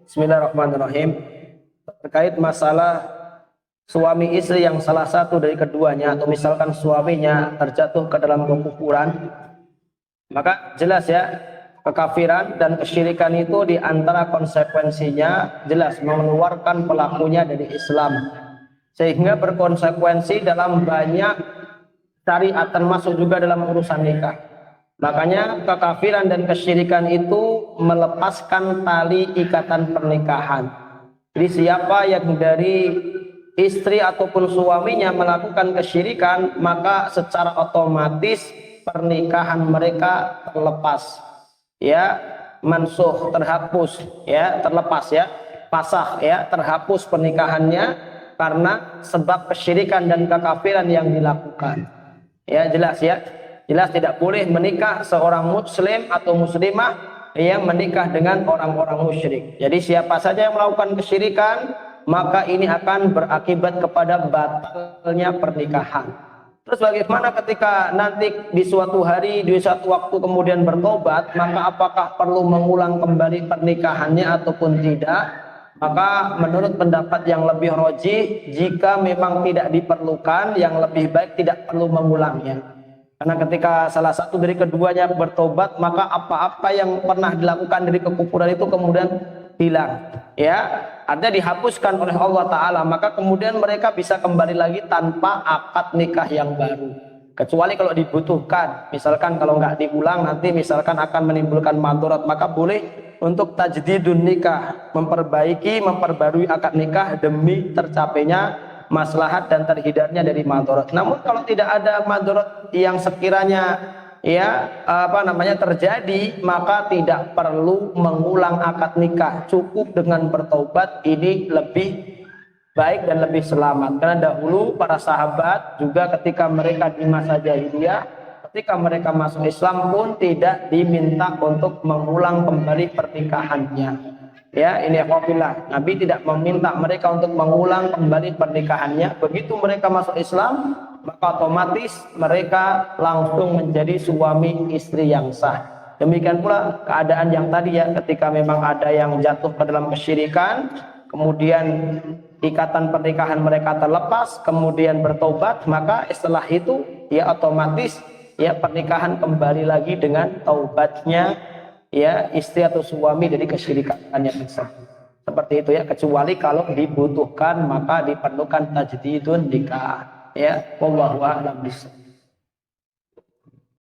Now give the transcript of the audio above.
Bismillahirrahmanirrahim. Terkait masalah suami istri yang salah satu dari keduanya atau misalkan suaminya terjatuh ke dalam kekufuran, maka jelas ya, kekafiran dan kesyirikan itu di antara konsekuensinya jelas mengeluarkan pelakunya dari Islam, sehingga berkonsekuensi dalam banyak syariat termasuk juga dalam urusan nikah. Makanya kekafiran dan kesyirikan itu melepaskan tali ikatan pernikahan. Jadi siapa yang dari istri ataupun suaminya melakukan kesyirikan, maka secara otomatis pernikahan mereka terlepas, ya, mansuh, terhapus, ya, terlepas, ya, pasah, ya, terhapus pernikahannya karena sebab kesyirikan dan kekafiran yang dilakukan. Ya, jelas ya. Jelas tidak boleh menikah seorang muslim atau muslimah yang menikah dengan orang-orang musyrik. Jadi siapa saja yang melakukan kesyirikan, maka ini akan berakibat kepada batalnya pernikahan. Terus bagaimana ketika nanti di suatu hari, di suatu waktu kemudian bertobat, maka apakah perlu mengulang kembali pernikahannya ataupun tidak? Maka menurut pendapat yang lebih rajih, jika memang tidak diperlukan, yang lebih baik tidak perlu mengulangnya. Karena ketika salah satu dari keduanya bertobat, maka apa-apa yang pernah dilakukan dari kekufuran itu kemudian hilang, ya, artinya dihapuskan oleh Allah Ta'ala. Maka kemudian mereka bisa kembali lagi tanpa akad nikah yang baru, kecuali kalau dibutuhkan. Misalkan kalau nggak diulang nanti misalkan akan menimbulkan madharat, maka boleh untuk tajdidun nikah, memperbarui akad nikah demi tercapainya maslahat dan terhindarnya dari madharat. Namun kalau tidak ada madharat yang sekiranya terjadi, maka tidak perlu mengulang akad nikah, cukup dengan bertaubat. Ini lebih baik dan lebih selamat. Karena dahulu para sahabat juga ketika mereka di masa jahiliyah, ketika mereka masuk Islam pun tidak diminta untuk mengulang kembali pernikahannya. Ya, ini akhwafillah, Nabi tidak meminta mereka untuk mengulang kembali pernikahannya. Begitu mereka masuk Islam, maka otomatis mereka langsung menjadi suami istri yang sah. Demikian pula keadaan yang tadi ya, ketika memang ada yang jatuh ke dalam kesyirikan, kemudian ikatan pernikahan mereka terlepas, kemudian bertobat, maka setelah itu ya otomatis ya pernikahan kembali lagi dengan taubatnya ya istri atau suami dari kesyirikannya bisa. Seperti itu ya, kecuali kalau dibutuhkan maka diperlukan tajdidun nikah, ya. Wallahu a'lam bishawab.